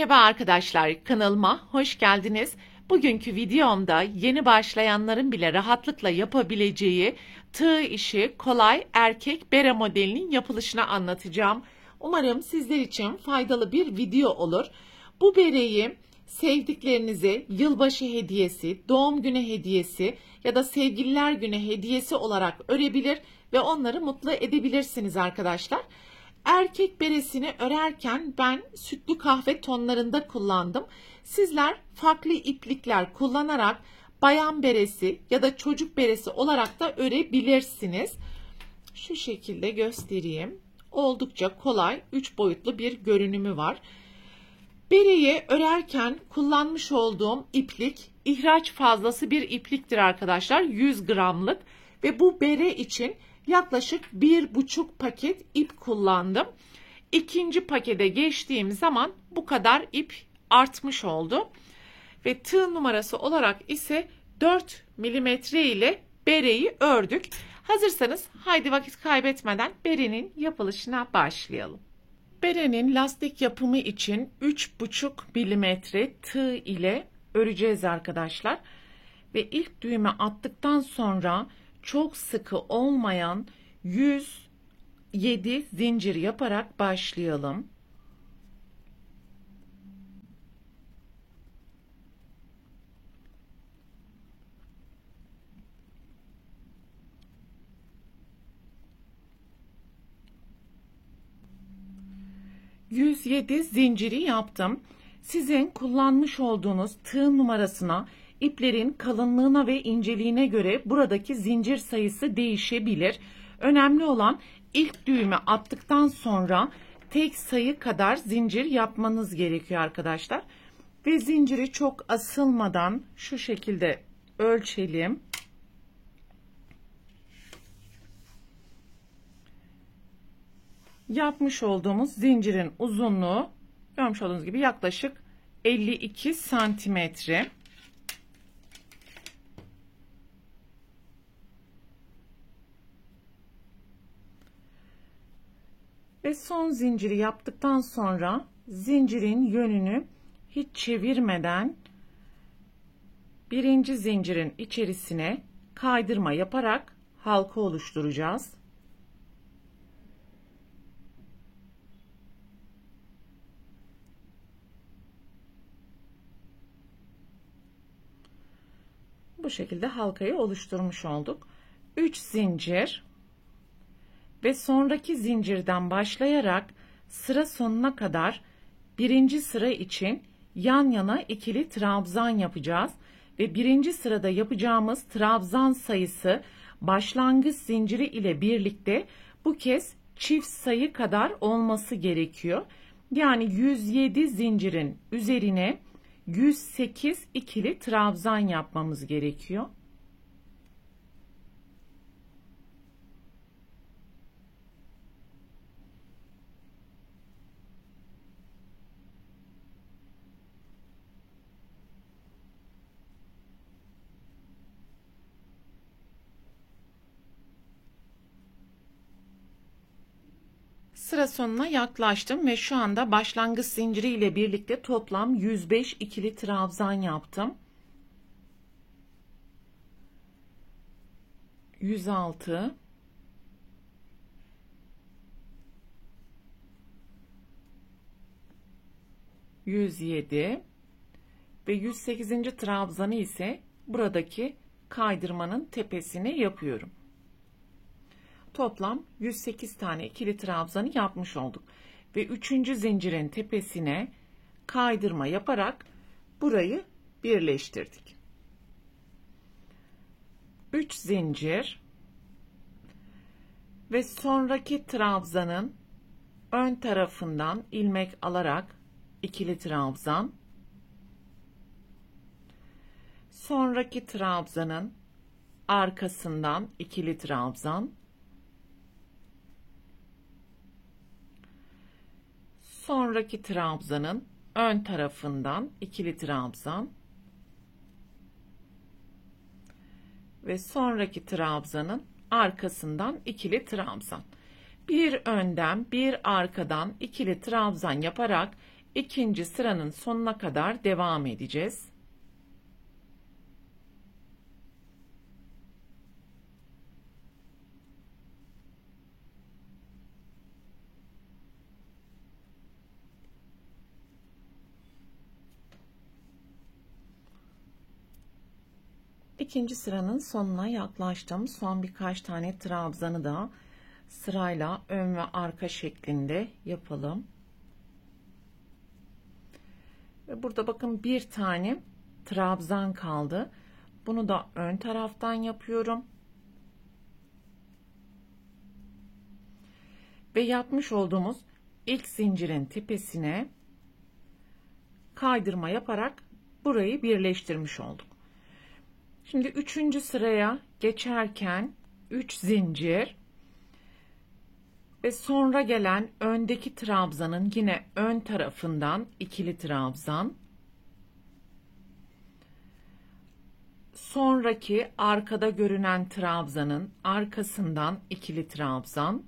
Merhaba arkadaşlar, kanalıma hoş geldiniz. Bugünkü videomda yeni başlayanların bile rahatlıkla yapabileceği tığ işi kolay erkek bere modelinin yapılışını anlatacağım. Umarım sizler için faydalı bir video olur. Bu bereyi sevdiklerinize yılbaşı hediyesi, doğum günü hediyesi ya da sevgililer günü hediyesi olarak örebilir ve onları mutlu edebilirsiniz arkadaşlar. Erkek beresini örerken ben sütlü kahve tonlarında kullandım. Sizler farklı iplikler kullanarak bayan beresi ya da çocuk beresi olarak da örebilirsiniz. Şu şekilde göstereyim. Oldukça kolay, 3 boyutlu bir görünümü var. Bereyi örerken kullanmış olduğum iplik ihraç fazlası bir ipliktir arkadaşlar. 100 gramlık ve bu bere için yaklaşık 1,5 paket ip kullandım. İkinci pakete geçtiğim zaman bu kadar ip artmış oldu. Ve tığ numarası olarak ise 4 milimetre ile bereyi ördük. Hazırsanız haydi vakit kaybetmeden berenin yapılışına başlayalım. Berenin lastik yapımı için 3,5 milimetre tığ ile öreceğiz arkadaşlar. Ve ilk düğme attıktan sonra çok sıkı olmayan 107 zincir yaparak başlayalım. ...107 zinciri yaptım. Sizin kullanmış olduğunuz tığ numarasına, iplerin kalınlığına ve inceliğine göre buradaki zincir sayısı değişebilir. Önemli olan ilk düğme attıktan sonra tek sayı kadar zincir yapmanız gerekiyor arkadaşlar. Ve zinciri çok asılmadan şu şekilde ölçelim. Yapmış olduğumuz zincirin uzunluğu görmüş olduğunuz gibi yaklaşık 52 santimetre. Ve son zinciri yaptıktan sonra zincirin yönünü hiç çevirmeden birinci zincirin içerisine kaydırma yaparak halka oluşturacağız. Bu şekilde halkayı oluşturmuş olduk. 3 zincir ve sonraki zincirden başlayarak sıra sonuna kadar birinci sıra için yan yana ikili trabzan yapacağız. Ve birinci sırada yapacağımız trabzan sayısı başlangıç zinciri ile birlikte bu kez çift sayı kadar olması gerekiyor. Yani 107 zincirin üzerine 108 ikili trabzan yapmamız gerekiyor. Sıra sonuna yaklaştım ve şu anda başlangıç zinciri ile birlikte toplam 105 ikili trabzan yaptım. 106, 107 ve 108. trabzanı ise buradaki kaydırmanın tepesine yapıyorum. Toplam 108 tane ikili trabzanı yapmış olduk. Ve 3. zincirin tepesine kaydırma yaparak burayı birleştirdik. 3 zincir ve sonraki trabzanın ön tarafından ilmek alarak ikili trabzan, sonraki trabzanın arkasından ikili trabzan, sonraki trabzanın ön tarafından ikili trabzan ve sonraki trabzanın arkasından ikili trabzan. Bir önden bir arkadan ikili trabzan yaparak ikinci sıranın sonuna kadar devam edeceğiz. İkinci sıranın sonuna yaklaştım. Son birkaç tane trabzanı da sırayla ön ve arka şeklinde yapalım. Ve burada bakın bir tane trabzan kaldı. Bunu da ön taraftan yapıyorum. Ve yapmış olduğumuz ilk zincirin tepesine kaydırma yaparak burayı birleştirmiş olduk. Şimdi 3. sıraya geçerken 3 zincir ve sonra gelen öndeki trabzanın yine ön tarafından ikili trabzan, sonraki arkada görünen trabzanın arkasından ikili trabzan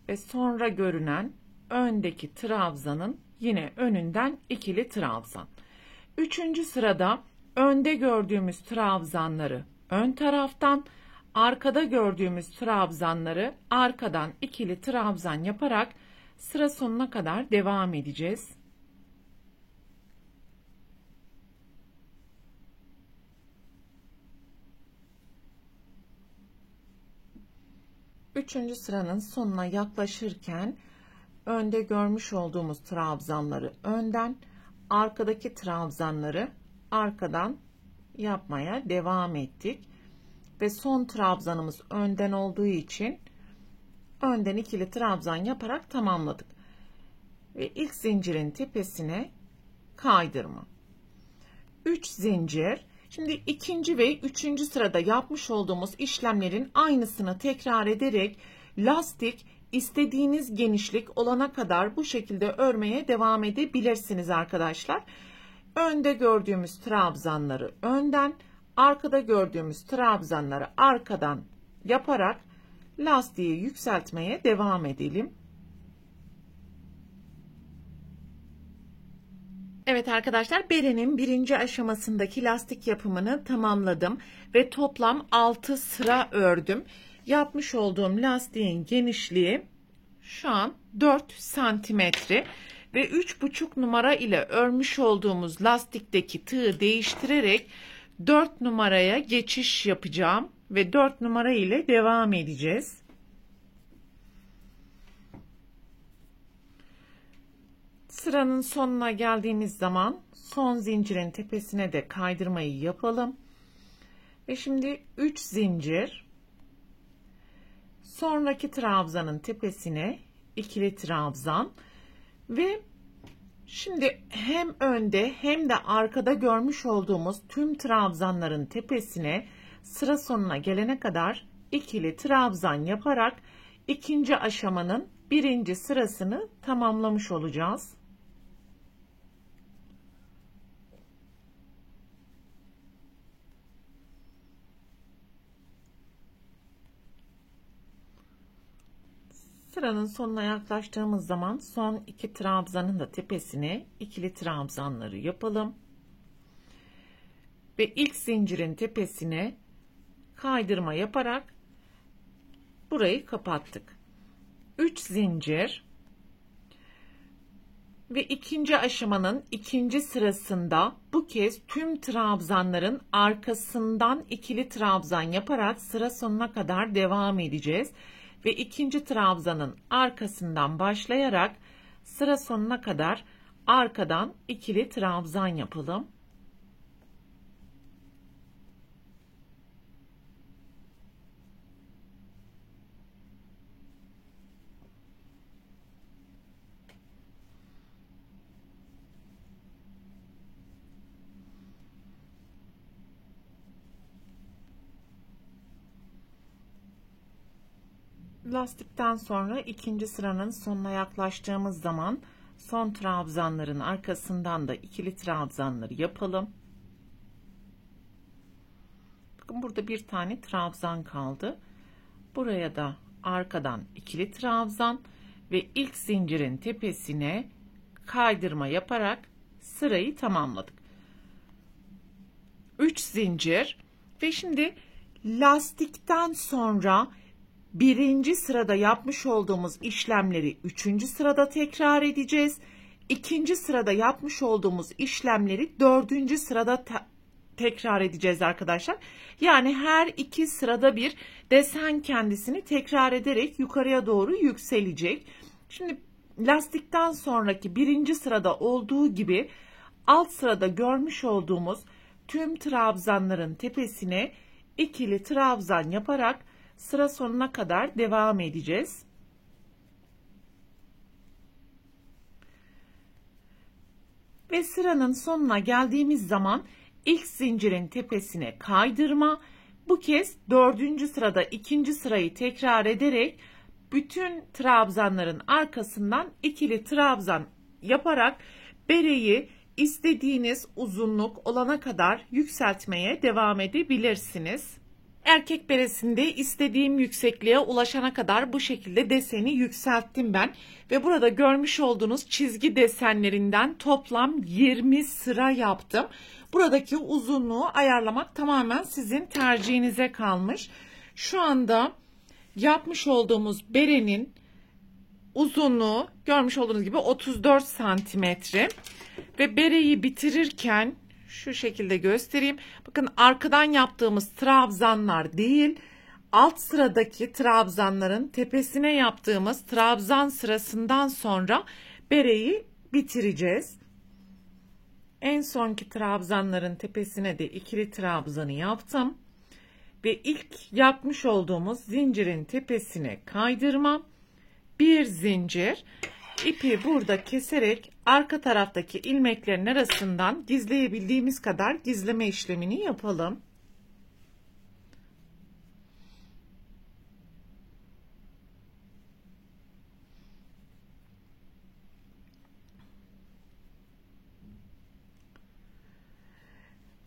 ve sonra görünen öndeki trabzanın yine önünden ikili trabzan. 3. sırada önde gördüğümüz trabzanları ön taraftan, arkada gördüğümüz trabzanları arkadan ikili trabzan yaparak sıra sonuna kadar devam edeceğiz. Üçüncü sıranın sonuna yaklaşırken önde görmüş olduğumuz trabzanları önden, arkadaki trabzanları arkadan yapmaya devam ettik. Ve son trabzanımız önden olduğu için önden ikili trabzan yaparak tamamladık. Ve ilk zincirin tepesine kaydırma. 3 zincir. Şimdi ikinci ve üçüncü sırada yapmış olduğumuz işlemlerin aynısını tekrar ederek lastik istediğiniz genişlik olana kadar bu şekilde örmeye devam edebilirsiniz arkadaşlar. Önde gördüğümüz trabzanları önden, arkada gördüğümüz trabzanları arkadan yaparak lastiği yükseltmeye devam edelim. Evet arkadaşlar, berenin birinci aşamasındaki lastik yapımını tamamladım ve toplam 6 sıra ördüm. Yapmış olduğum lastiğin genişliği şu an 4 santimetre ve 3,5 numara ile örmüş olduğumuz lastikteki tığı değiştirerek 4 numaraya geçiş yapacağım ve 4 numara ile devam edeceğiz. Sıranın sonuna geldiğimiz zaman son zincirin tepesine de kaydırmayı yapalım. Ve şimdi 3 zincir, sonraki trabzanın tepesine ikili trabzan ve şimdi hem önde hem de arkada görmüş olduğumuz tüm trabzanların tepesine sıra sonuna gelene kadar ikili trabzan yaparak ikinci aşamanın birinci sırasını tamamlamış olacağız. Sıranın sonuna yaklaştığımız zaman son iki trabzanın da tepesine ikili trabzanları yapalım. Ve ilk zincirin tepesine kaydırma yaparak burayı kapattık. 3 zincir ve ikinci aşamanın ikinci sırasında bu kez tüm trabzanların arkasından ikili trabzan yaparak sıra sonuna kadar devam edeceğiz. Ve ikinci trabzanın arkasından başlayarak sıra sonuna kadar arkadan ikili trabzan yapalım. Lastikten sonra ikinci sıranın sonuna yaklaştığımız zaman son trabzanların arkasından da ikili trabzanları yapalım. Bakın burada bir tane trabzan kaldı. Buraya da arkadan ikili trabzan ve ilk zincirin tepesine kaydırma yaparak sırayı tamamladık. 3 zincir ve şimdi lastikten sonra birinci sırada yapmış olduğumuz işlemleri üçüncü sırada tekrar edeceğiz. İkinci sırada yapmış olduğumuz işlemleri dördüncü sırada tekrar edeceğiz arkadaşlar. Yani her iki sırada bir desen kendisini tekrar ederek yukarıya doğru yükselecek. Şimdi lastikten sonraki birinci sırada olduğu gibi alt sırada görmüş olduğumuz tüm trabzanların tepesine ikili trabzan yaparak sıra sonuna kadar devam edeceğiz. Ve sıranın sonuna geldiğimiz zaman ilk zincirin tepesine kaydırma. Bu kez dördüncü sırada ikinci sırayı tekrar ederek bütün trabzanların arkasından ikili trabzan yaparak bereyi istediğiniz uzunluk olana kadar yükseltmeye devam edebilirsiniz. Erkek beresinde istediğim yüksekliğe ulaşana kadar bu şekilde deseni yükselttim ben. Ve burada görmüş olduğunuz çizgi desenlerinden toplam 20 sıra yaptım. Buradaki uzunluğu ayarlamak tamamen sizin tercihinize kalmış. Şu anda yapmış olduğumuz berenin uzunluğu görmüş olduğunuz gibi 34 santimetre. Ve bereyi bitirirken şu şekilde göstereyim. Bakın arkadan yaptığımız trabzanlar değil, alt sıradaki trabzanların tepesine yaptığımız trabzan sırasından sonra bereyi bitireceğiz. En sonki trabzanların tepesine de ikili trabzanı yaptım. Ve ilk yapmış olduğumuz zincirin tepesine kaydırma, bir zincir, ipi burada keserek arka taraftaki ilmeklerin arasından gizleyebildiğimiz kadar gizleme işlemini yapalım.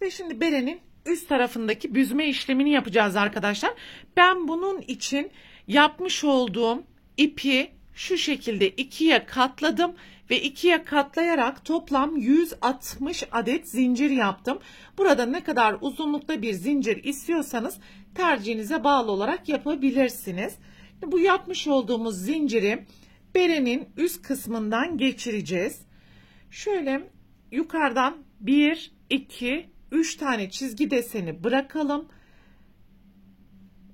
Ve şimdi berenin üst tarafındaki büzme işlemini yapacağız arkadaşlar. Ben bunun için yapmış olduğum ipi şu şekilde ikiye katladım ve ikiye katlayarak toplam 160 adet zincir yaptım. Burada ne kadar uzunlukta bir zincir istiyorsanız tercihinize bağlı olarak yapabilirsiniz. Bu yapmış olduğumuz zinciri berenin üst kısmından geçireceğiz. Şöyle yukarıdan 1, 2, 3 tane çizgi deseni bırakalım.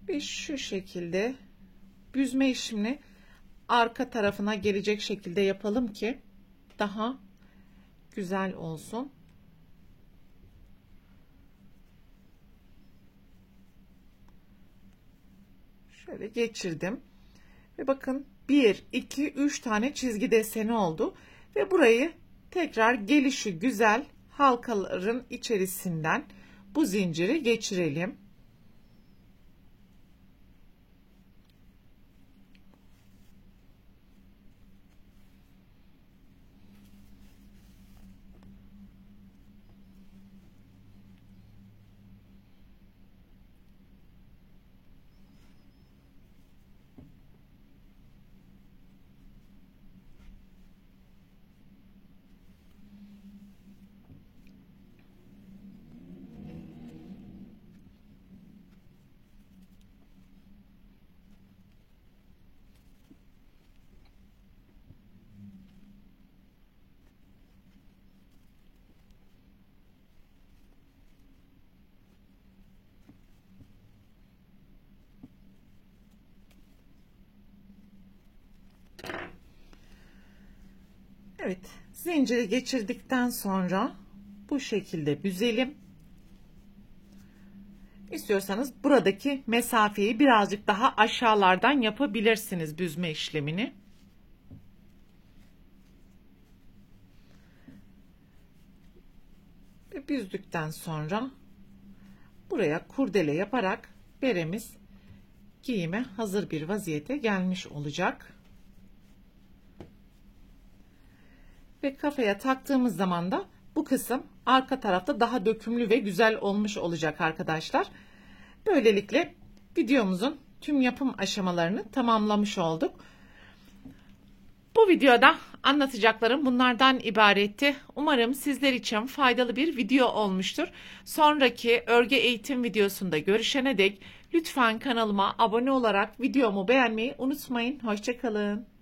Ve şu şekilde büzme işlemini arka tarafına gelecek şekilde yapalım ki daha güzel olsun. Şöyle geçirdim. Ve bakın 1, 2, 3 tane çizgi deseni oldu. Ve burayı tekrar gelişi güzel halkaların içerisinden bu zinciri geçirelim. Evet, zinciri geçirdikten sonra bu şekilde büzelim. İstiyorsanız buradaki mesafeyi birazcık daha aşağılardan yapabilirsiniz büzme işlemini. Ve büzdükten sonra buraya kurdele yaparak beremiz giyime hazır bir vaziyete gelmiş olacak. Ve kafaya taktığımız zaman da bu kısım arka tarafta daha dökümlü ve güzel olmuş olacak arkadaşlar. Böylelikle videomuzun tüm yapım aşamalarını tamamlamış olduk. Bu videoda anlatacaklarım bunlardan ibaretti. Umarım sizler için faydalı bir video olmuştur. Sonraki örgü eğitim videosunda görüşene dek lütfen kanalıma abone olarak videomu beğenmeyi unutmayın. Hoşça kalın.